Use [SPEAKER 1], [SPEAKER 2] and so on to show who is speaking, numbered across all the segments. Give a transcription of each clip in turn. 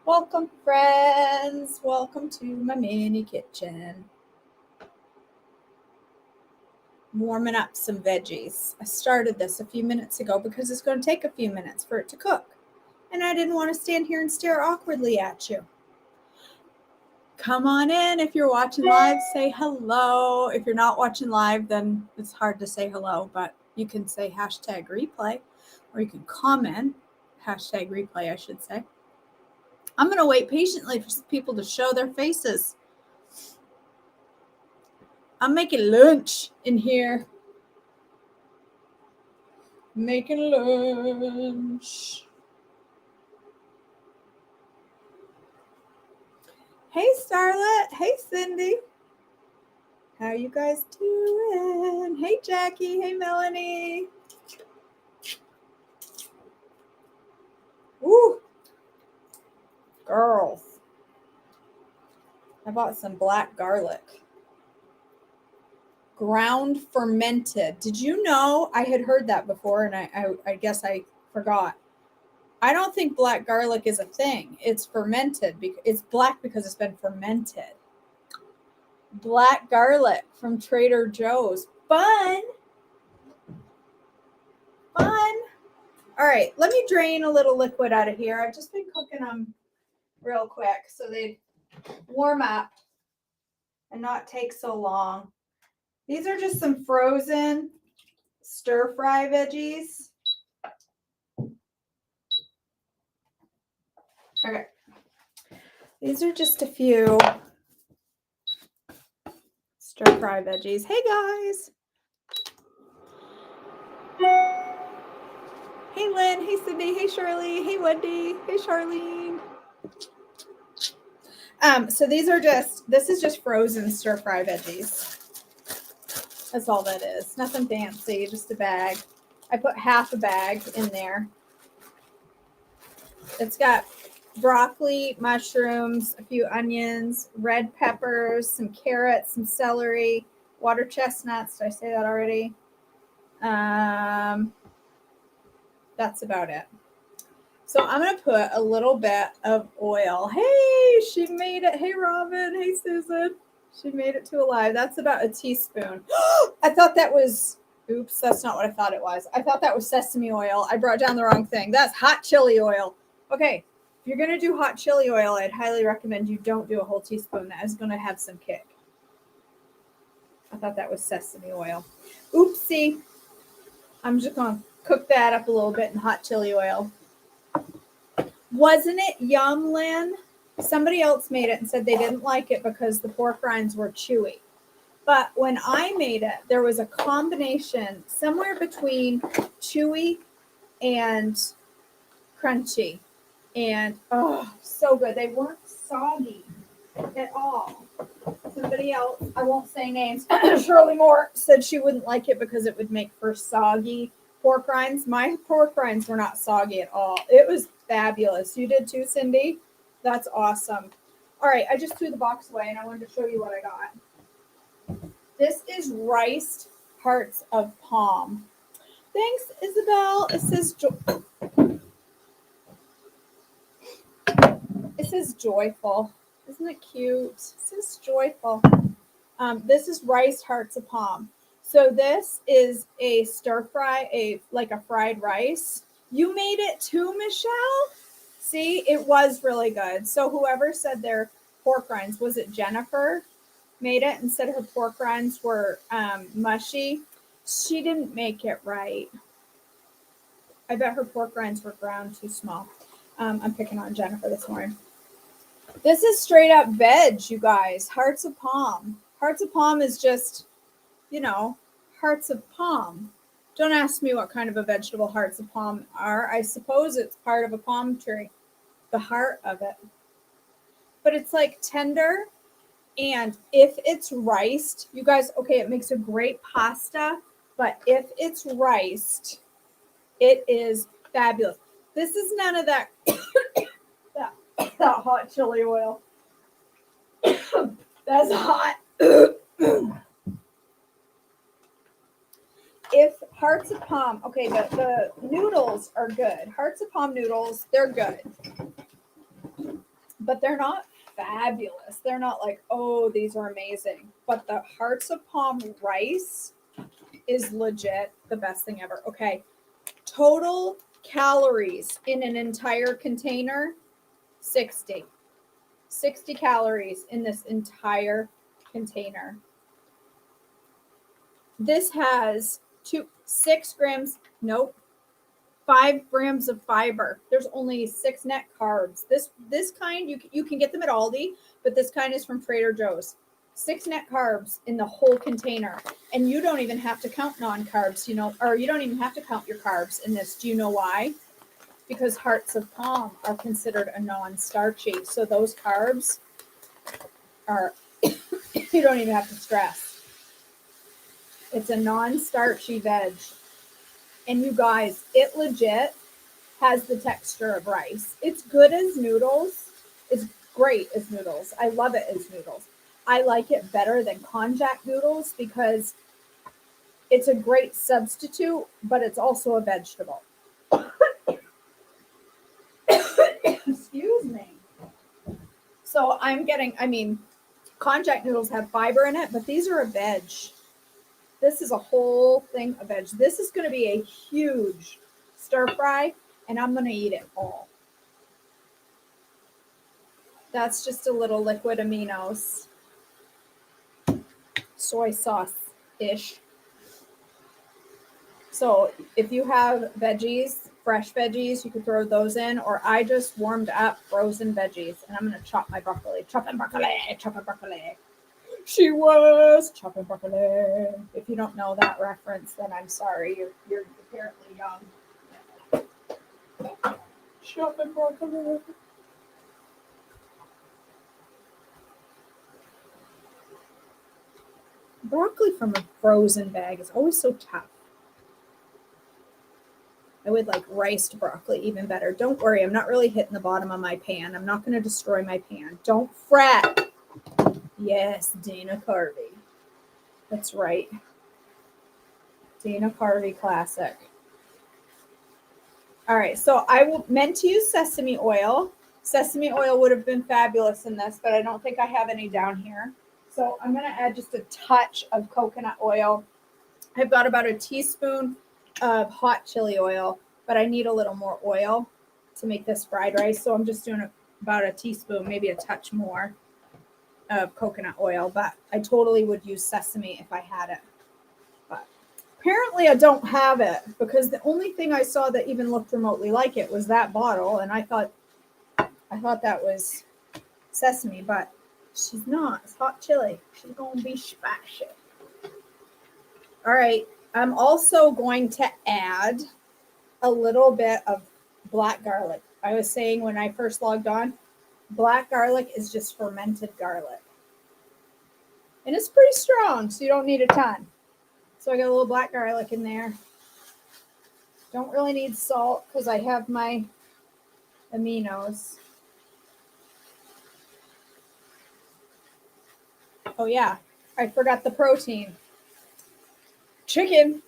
[SPEAKER 1] Welcome, friends. Welcome to my mini kitchen. Warming up some veggies. I started this a few minutes ago because it's going to take a few minutes for it to cook. And I didn't want to stand here and stare awkwardly at you. Come on in. If you're watching live, say hello. If you're not watching live, then it's hard to say hello, but you can say hashtag replay or you can comment. Hashtag replay, I should say. I'm going to wait patiently for people to show their faces. I'm making lunch in here. Making lunch. Hey, Starlet. Hey, Cindy. How you guys doing? Hey, Jackie. Hey, Melanie. Woo. Girls. I bought some black garlic. Ground fermented. Did you know? I had heard that before, and I guess I forgot. I don't think black garlic is a thing. It's fermented. It's black because it's been fermented. Black garlic from Trader Joe's. Fun. All right, let me drain a little liquid out of here. I've just been cooking them real quick so they warm up and not take so long. These are just some frozen stir fry veggies. Okay. These are just a few stir fry veggies. Hey, guys. Hey, Lynn. Hey, Cindy. Hey, Shirley. Hey, Wendy. Hey, Charlene. So this is just frozen stir fry veggies. That's all that is. Nothing fancy, just a bag. I put half a bag in there. It's got broccoli, mushrooms, a few onions, red peppers, some carrots, some celery, water chestnuts. Did I say that already? That's about it. So I'm going to put a little bit of oil. Hey, she made it. Hey, Robin. Hey, Susan. She made it to alive. That's about a teaspoon. I thought that was, oops, that's not what I thought it was. I thought that was sesame oil. I brought down the wrong thing. That's hot chili oil. Okay, if you're going to do hot chili oil, I'd highly recommend you don't do a whole teaspoon. That is going to have some kick. I thought that was sesame oil. Oopsie. I'm just going to cook that up a little bit in hot chili oil. Wasn't it yum, Lynn? Somebody else made it and said they didn't like it because the pork rinds were chewy. But when I made it, there was a combination somewhere between chewy and crunchy. And, oh, so good. They weren't soggy at all. Somebody else, I won't say names, Shirley Moore, said she wouldn't like it because it would make for soggy pork rinds. My pork rinds were not soggy at all. It was fabulous. You did too, Cindy? That's awesome. All right, I just threw the box away and I wanted to show you what I got. This is riced hearts of palm. Thanks, Isabel. It says joyful. Isn't it cute? It says joyful. This is riced hearts of palm. So this is a stir fry, like a fried rice. You made it too, Michelle? See, it was really good. So whoever said their pork rinds, was it Jennifer, made it and said her pork rinds were mushy? She didn't make it right. I bet her pork rinds were ground too small. I'm picking on Jennifer this morning. This is straight up veg, you guys. Hearts of palm. Hearts of palm is just, hearts of palm. Don't ask me what kind of a vegetable hearts of palm are. I suppose it's part of a palm tree. The heart of it. But it's like tender. And if it's riced, you guys, okay, it makes a great pasta. But if it's riced, it is fabulous. This is none of that that hot chili oil. That's hot. If hearts of palm, okay, the noodles are good. Hearts of palm noodles, they're good. but they're not fabulous. They're not like, oh, these are amazing. But the Hearts of Palm rice is legit the best thing ever. Okay. Total calories in an entire container 60. 60 calories in this entire container. This has 6 grams, nope, 5 grams of fiber. There's only 6 net carbs. This kind you can get them at Aldi, but this kind is from Trader Joe's. 6 net carbs in the whole container, and you don't even have to count non-carbs, or you don't even have to count your carbs in this. Do you know why? Because Hearts of Palm are considered a non-starchy, so those carbs are you don't even have to stress. It's a non-starchy veg. And you guys, it legit has the texture of rice. It's good as noodles. It's great as noodles. I love it as noodles. I like it better than konjac noodles because it's a great substitute, but it's also a vegetable. Excuse me. So konjac noodles have fiber in it, but these are a veg. This is a whole thing of veg. This is going to be a huge stir fry, and I'm going to eat it all. That's just a little liquid aminos. Soy sauce-ish. So if you have veggies, fresh veggies, you could throw those in, or I just warmed up frozen veggies, and I'm going to chop my broccoli. Chopping broccoli. She was chopping broccoli. If you don't know that reference, then I'm sorry. You're apparently young. Chopping broccoli. Broccoli from a frozen bag is always so tough. I would like riced broccoli even better. Don't worry, I'm not really hitting the bottom of my pan. I'm not going to destroy my pan. Don't fret. Yes, Dana Carvey. That's right. Dana Carvey classic. All right, so meant to use sesame oil. Sesame oil would have been fabulous in this, but I don't think I have any down here. So I'm going to add just a touch of coconut oil. I've got about a teaspoon of hot chili oil, but I need a little more oil to make this fried rice. So I'm just doing about a teaspoon, maybe a touch more of coconut oil, but I totally would use sesame if I had it. But apparently I don't have it because the only thing I saw that even looked remotely like it was that bottle, and I thought that was sesame, but she's not. It's hot chili. She's gonna be spicy. All right. I'm also going to add a little bit of black garlic. I was saying when I first logged on, black garlic is just fermented garlic. And it's pretty strong, so you don't need a ton. So I got a little black garlic in there. Don't really need salt because I have my aminos. Oh yeah, I forgot the protein. Chicken.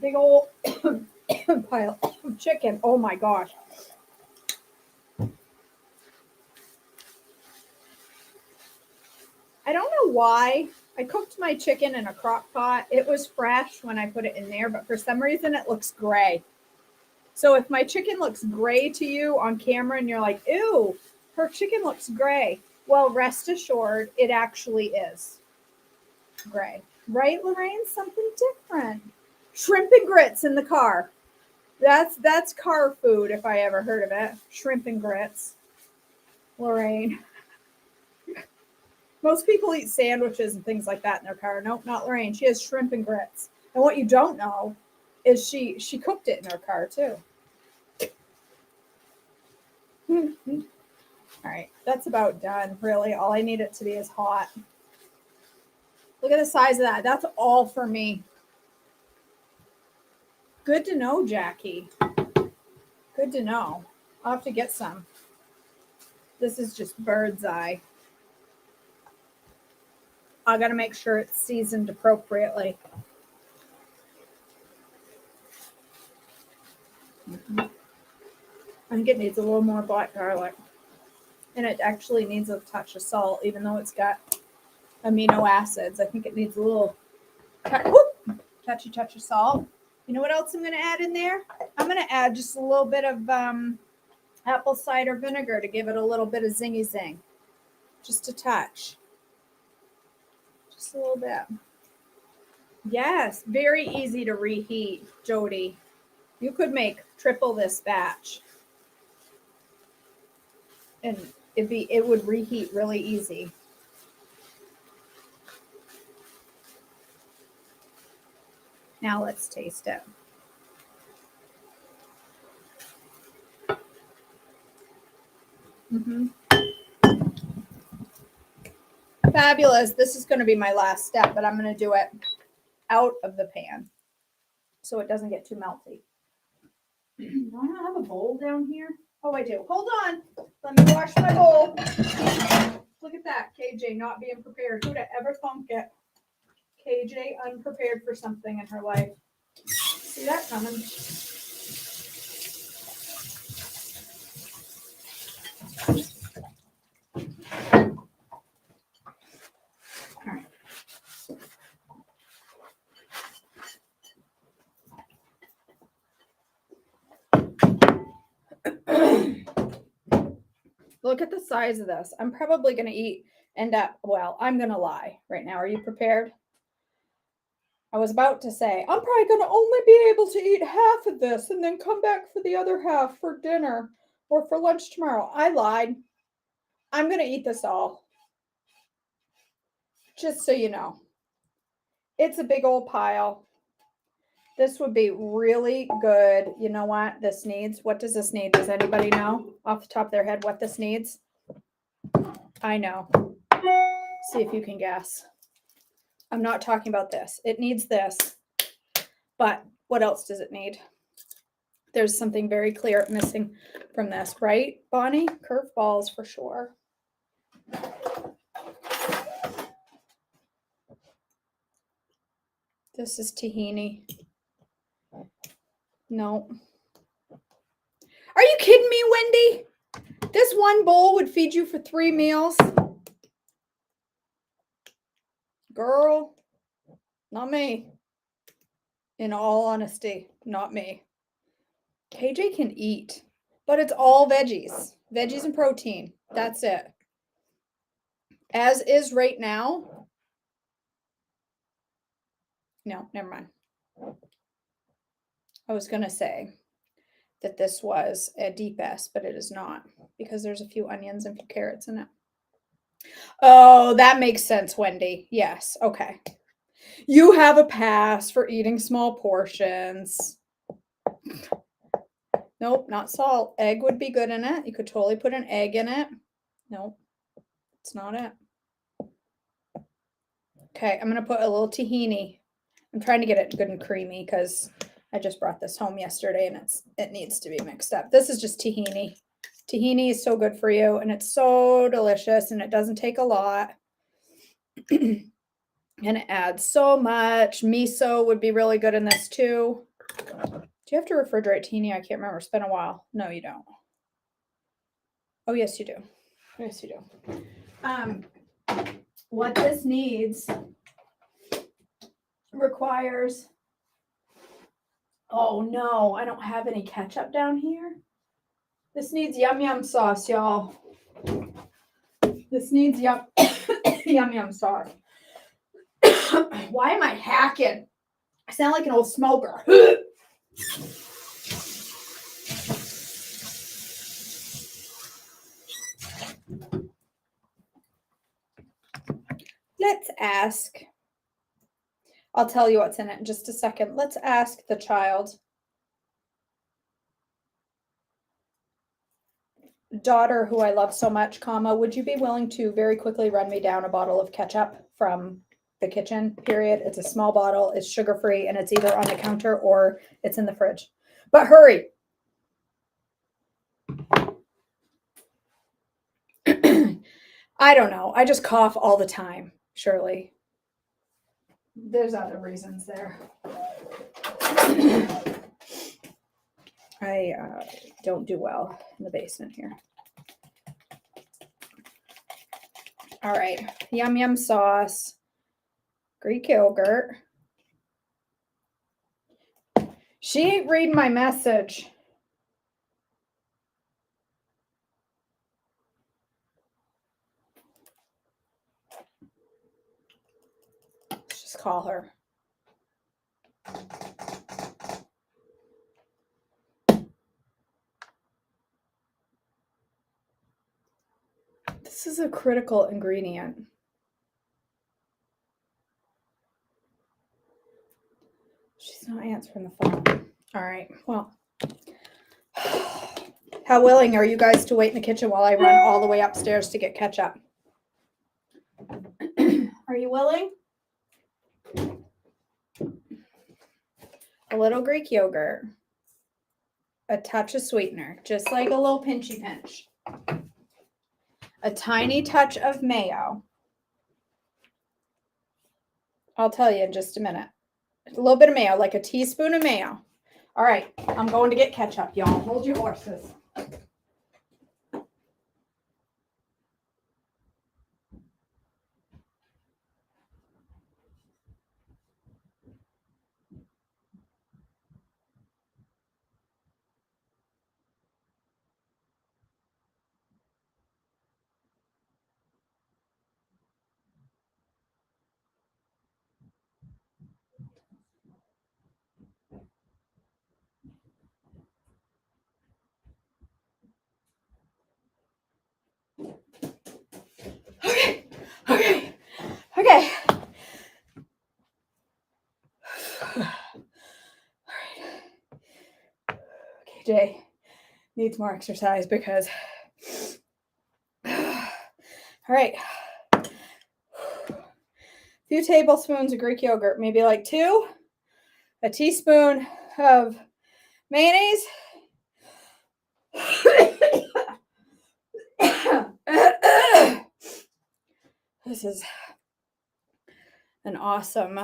[SPEAKER 1] Big old pile of chicken. Oh my gosh. I don't know why. I cooked my chicken in a crock pot. It was fresh when I put it in there, but for some reason it looks gray. So if my chicken looks gray to you on camera and you're like, ew, her chicken looks gray. Well, rest assured, it actually is gray. Right, Lorraine? Something different. Shrimp and grits in the car. That's car food if I ever heard of it. Shrimp and grits. Lorraine. Most people eat sandwiches and things like that in their car. Nope, not Lorraine. She has shrimp and grits. And what you don't know is she cooked it in her car too. All right, that's about done. Really, all I need it to be is hot. Look at the size of that. That's all for me. Good to know, Jackie. Good to know. I'll have to get some. This is just bird's eye. I got to make sure it's seasoned appropriately. I think it needs a little more black garlic. And it actually needs a touch of salt, even though it's got amino acids. I think it needs a little touchy touch of salt. You know what else I'm going to add in there? I'm going to add just a little bit of apple cider vinegar to give it a little bit of zingy zing. Just a touch. Just a little bit. Yes, very easy to reheat, Jody. You could make triple this batch. And it would reheat really easy. Now let's taste it. Fabulous. This is going to be my last step, but I'm going to do it out of the pan so it doesn't get too melty. Do I not have a bowl down here? Oh, I do. Hold on. Let me wash my bowl. Look at that. KJ not being prepared. Who'd have ever thunk it? KJ unprepared for something in her life. See that coming? All right. Look at the size of this. I'm probably going to I'm going to lie right now. Are you prepared? I was about to say, I'm probably going to only be able to eat half of this and then come back for the other half for dinner or for lunch tomorrow. I lied. I'm going to eat this all. Just so you know. It's a big old pile. This would be really good. You know what this needs? What does this need? Does anybody know off the top of their head what this needs? I know. See if you can guess. I'm not talking about this. It needs this. But what else does it need? There's something very clear missing from this, right, Bonnie? Curveballs for sure. This is tahini. No. Are you kidding me, Wendy? This one bowl would feed you for 3 meals? Girl, not me. In all honesty, not me. KJ can eat, but it's all veggies. Veggies and protein. That's it. As is right now. No, never mind. I was going to say that this was a deep S, but it is not because there's a few onions and carrots in it. Oh, that makes sense, Wendy. Yes. Okay. You have a pass for eating small portions. Nope, not salt. Egg would be good in it. You could totally put an egg in it. Nope, it's not it. Okay, I'm going to put a little tahini. I'm trying to get it good and creamy because I just brought this home yesterday and it needs to be mixed up. This is just tahini. Tahini is so good for you and it's so delicious and it doesn't take a lot. And it adds so much. Miso would be really good in this too. Do you have to refrigerate tahini? I can't remember. It's been a while. No, you don't. Oh, yes, you do. Yes, you do. What this needs requires... Oh, no. I don't have any ketchup down here. This needs yum yum sauce, y'all. This needs yum yum sauce. Why am I hacking? I sound like an old smoker. Let's ask. I'll tell you what's in it in just a second. Let's ask the child. Daughter, who I love so much, would you be willing to very quickly run me down a bottle of ketchup from the kitchen, period? It's a small bottle, it's sugar-free, and it's either on the counter or it's in the fridge. But hurry. I don't know. I just cough all the time, Shirley. There's other reasons there. All I don't do well in the basement here. All right, yum yum sauce, Greek yogurt. She ain't reading my message. Let's just call her. This is a critical ingredient. She's not answering the phone. All right, well, how willing are you guys to wait in the kitchen while I run all the way upstairs to get ketchup? Are you willing? A little Greek yogurt, a touch of sweetener, just like a little pinchy pinch. A tiny touch of mayo. I'll tell you in just a minute. A little bit of mayo, like a teaspoon of mayo. All right, I'm going to get ketchup, y'all. Hold your horses. Okay. Okay, Jay needs more exercise because, all right, a few tablespoons of Greek yogurt, maybe like 2, a teaspoon of mayonnaise, this is an awesome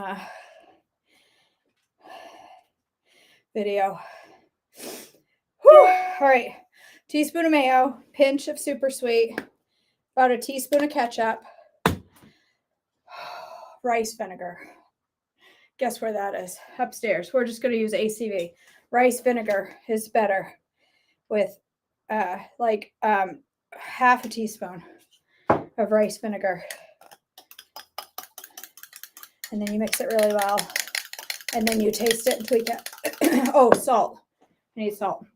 [SPEAKER 1] video. Whew. All right, teaspoon of mayo, pinch of super sweet, about a teaspoon of ketchup, rice vinegar. Guess where that is? Upstairs. We're just going to use ACV. Rice vinegar is better with half a teaspoon of rice vinegar. And then you mix it really well. And then you taste it and tweak it. Oh, salt. I need salt.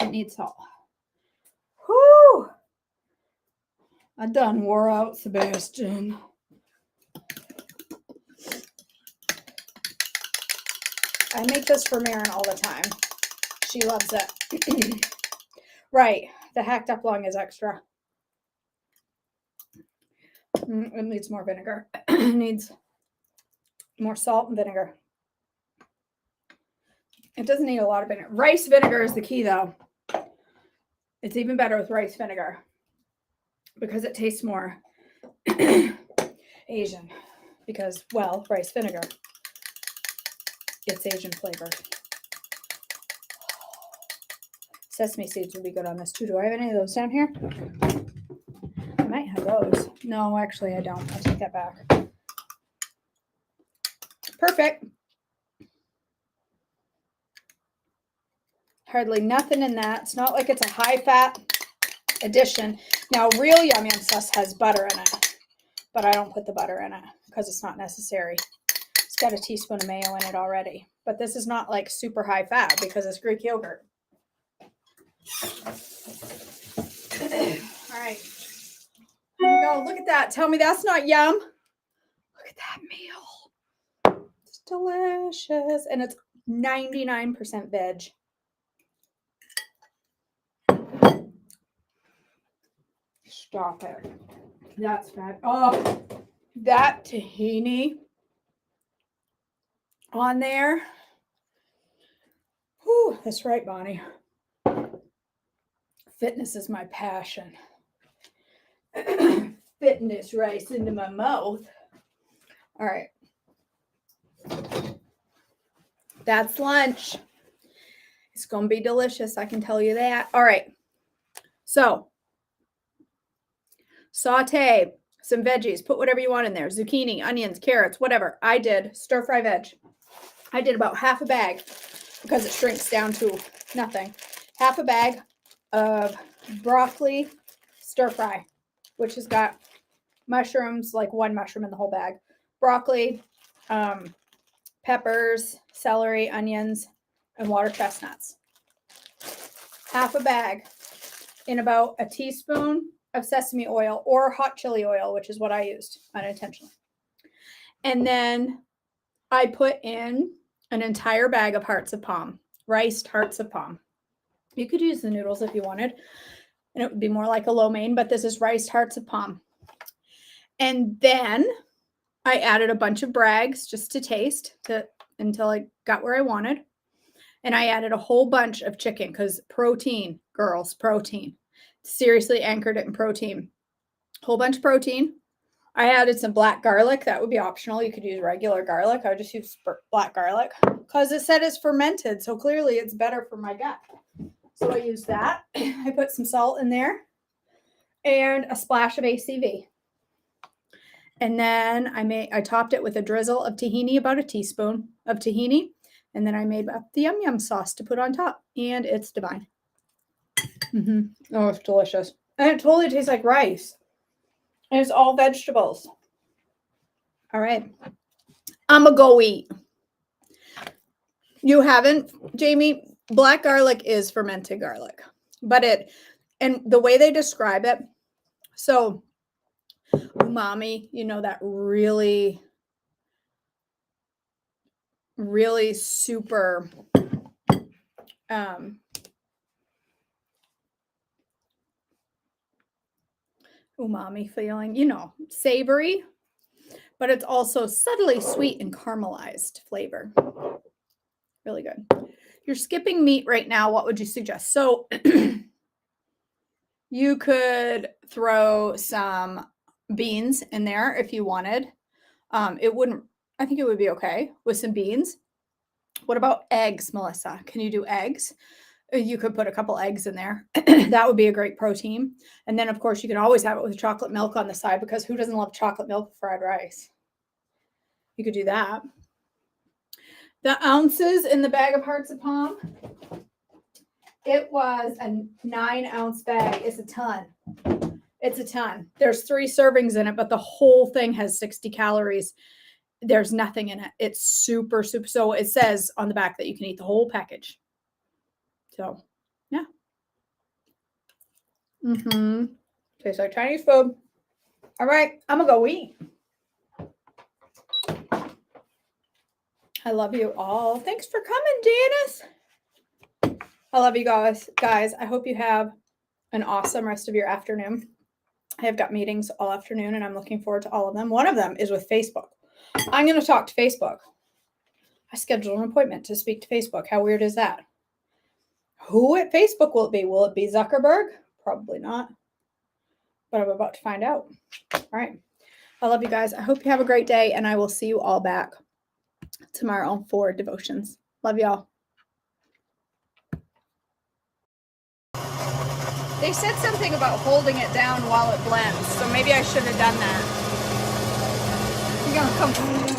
[SPEAKER 1] It needs salt. Whoo! I done wore out Sebastian. I make this for Marin all the time. She loves it. Right. The hacked up lung is extra. It needs more vinegar. It needs more salt and vinegar. It doesn't need a lot of vinegar. Rice vinegar is the key, though. It's even better with rice vinegar because it tastes more Asian. Because, well, rice vinegar, it's Asian flavored. Sesame seeds would be good on this too. Do I have any of those down here? I might have those. No, actually, I don't. I'll take that back. Perfect. Hardly nothing in that. It's not like it's a high-fat addition. Now, real Yum Yum sauce has butter in it, but I don't put the butter in it because it's not necessary. It's got a teaspoon of mayo in it already. But this is not like super high-fat because it's Greek yogurt. All right. Here we go. Look at that. Tell me that's not yum. Look at that meal. It's delicious. And it's 99% veg. Stop it. That's bad. Oh, that tahini on there. Whew, that's right, Bonnie. Fitness is my passion. Fitness rice into my mouth. All right. That's lunch. It's going to be delicious. I can tell you that. All right. So saute some veggies. Put whatever you want in there. Zucchini, onions, carrots, whatever. I did stir fry veg. I did about half a bag because it shrinks down to nothing. Half a bag of broccoli stir fry, which has got mushrooms, like one mushroom in the whole bag. Broccoli, peppers, celery, onions, and water chestnuts. Half a bag in about a teaspoon of sesame oil or hot chili oil, which is what I used unintentionally. And then I put in an entire bag of hearts of palm, riced hearts of palm. You could use the noodles if you wanted, and it would be more like a lo mein, but this is riced hearts of palm. And then I added a bunch of Bragg's just to taste until I got where I wanted. And I added a whole bunch of chicken because protein, girls, protein. Seriously anchored it in protein. Whole bunch of protein. I added some black garlic. That would be optional. You could use regular garlic. I would just use black garlic because it said it's fermented. So clearly it's better for my gut. So I used that. I put some salt in there and a splash of ACV. And then I topped it with a drizzle of tahini, about a teaspoon of tahini. And then I made up the yum yum sauce to put on top. And it's divine. Oh, it's delicious. And it totally tastes like rice. And it's all vegetables. All right. I'm going to go eat. You haven't, Jamie? Black garlic is fermented garlic. And the way they describe it, so umami, you know, that really, really super umami feeling, you know, savory, but it's also subtly sweet and caramelized flavor. Really good. You're skipping meat right now. What would you suggest? So you could throw some beans in there if you wanted. I think it would be okay with some beans. What about eggs, Melissa? Can you do eggs? You could put a couple eggs in there. That would be a great protein. And then, of course, you can always have it with chocolate milk on the side because who doesn't love chocolate milk fried rice? You could do that. The ounces in the bag of hearts of palm, it was a 9-ounce bag. It's a ton. It's a ton. There's 3 servings in it, but the whole thing has 60 calories. There's nothing in it. It's super, super. So it says on the back that you can eat the whole package. So, yeah. Tastes like Chinese food. All right. I'm going to go eat. I love you all. Thanks for coming, Janice. I love you guys. I hope you have an awesome rest of your afternoon. I have got meetings all afternoon, and I'm looking forward to all of them. One of them is with Facebook. I'm going to talk to Facebook. I scheduled an appointment to speak to Facebook. How weird is that? Who at Facebook will it be? Will it be Zuckerberg? Probably not. But I'm about to find out. All right. I love you guys. I hope you have a great day, and I will see you all back tomorrow for devotions. Love y'all. They said something about holding it down while it blends, so maybe I should have done that. You're gonna come.